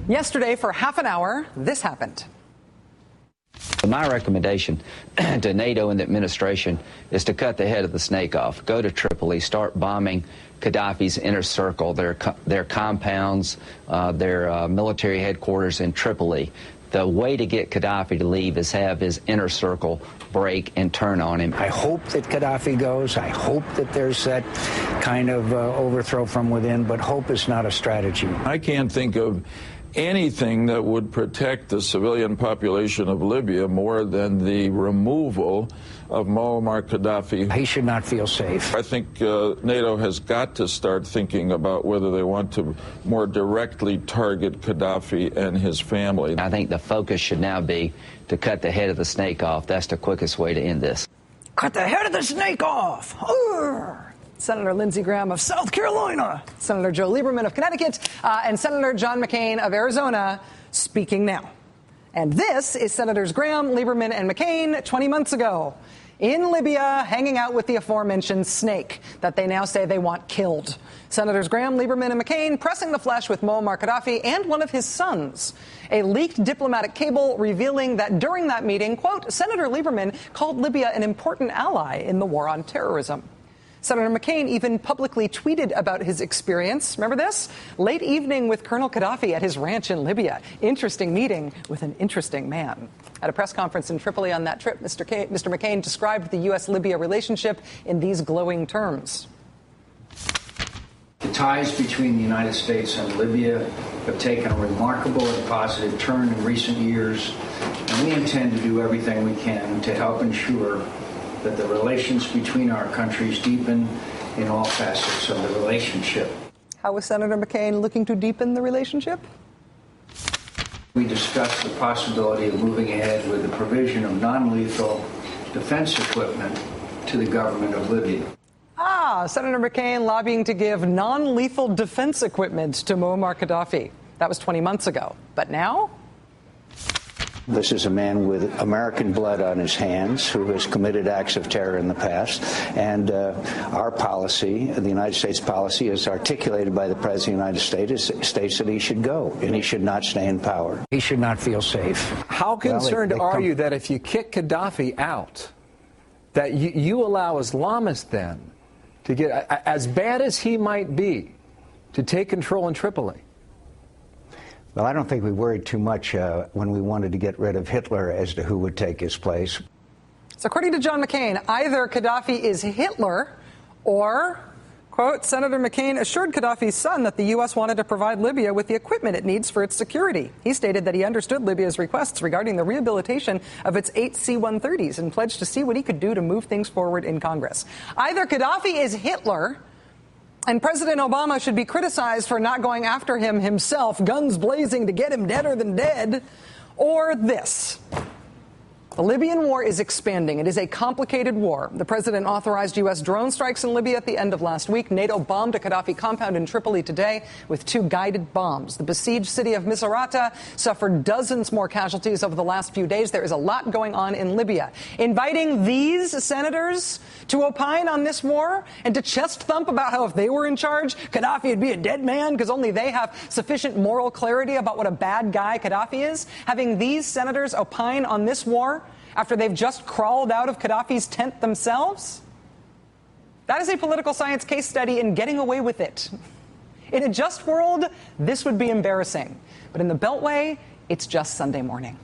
Yesterday, for half an hour, this happened. My recommendation to NATO and the administration is to cut the head of the snake off. Go to Tripoli, start bombing Gadhafi's inner circle, their compounds, their military headquarters in Tripoli. The way to get Gadhafi to leave is have his inner circle break and turn on him. I hope that Gadhafi goes. I hope that there's that kind of overthrow from within, but hope is not a strategy. I can't think of anything that would protect the civilian population of Libya more than the removal of Muammar Gadhafi. He should not feel safe. I think NATO has got to start thinking about whether they want to more directly target Gadhafi and his family. I think the focus should now be to cut the head of the snake off. That's the quickest way to end this. Cut the head of the snake off! Urgh. Senator Lindsey Graham of South Carolina, Senator Joe Lieberman of Connecticut, and Senator John McCain of Arizona speaking now. And this is Senators Graham, Lieberman, and McCain 20 months ago in Libya, hanging out with the aforementioned snake that they now say they want killed. Senators Graham, Lieberman, and McCain pressing the flesh with Muammar Gadhafi and one of his sons. A leaked diplomatic cable revealing that during that meeting, quote, Senator Lieberman called Libya an important ally in the war on terrorism. Senator McCain even publicly tweeted about his experience. Remember this? Late evening with Colonel Gadhafi at his ranch in Libya. Interesting meeting with an interesting man. At a press conference in Tripoli on that trip, Mr. McCain described the U.S.-Libya relationship in these glowing terms. The ties between the United States and Libya have taken a remarkable and positive turn in recent years, and we intend to do everything we can to help ensure that the relations between our countries deepen in all facets of the relationship. How was Senator McCain looking to deepen the relationship? We discussed the possibility of moving ahead with the provision of non-lethal defense equipment to the government of Libya. Senator McCain lobbying to give non-lethal defense equipment to Muammar Gadhafi. That was 20 months ago. But now? This is a man with American blood on his hands who has committed acts of terror in the past. And our policy, the United States policy, is articulated by the President of the United States, states that he should go and he should not stay in power. He should not feel safe. How concerned are you that if you kick Gadhafi out, that you allow Islamists then to get, as bad as he might be, to take control in Tripoli? Well, I don't think we worried too much when we wanted to get rid of Hitler as to who would take his place. So according to John McCain, either Gadhafi is Hitler or, quote, Senator McCain assured Gadhafi's son that the U.S. wanted to provide Libya with the equipment it needs for its security. He stated that he understood Libya's requests regarding the rehabilitation of its 8 C-130s and pledged to see what he could do to move things forward in Congress. Either Gadhafi is Hitler, and President Obama should be criticized for not going after him himself, guns blazing to get him deader than dead, or this. The Libyan war is expanding. It is a complicated war. The president authorized U.S. drone strikes in Libya at the end of last week. NATO bombed a Gadhafi compound in Tripoli today with 2 guided bombs. The besieged city of Misrata suffered dozens more casualties over the last few days. There is a lot going on in Libya. Inviting these senators to opine on this war and to chest thump about how if they were in charge, Gadhafi would be a dead man because only they have sufficient moral clarity about what a bad guy Gadhafi is. Having these senators opine on this war after they've just crawled out of Gadhafi's tent themselves? That is a political science case study in getting away with it. In a just world, this would be embarrassing. But in the Beltway, it's just Sunday morning.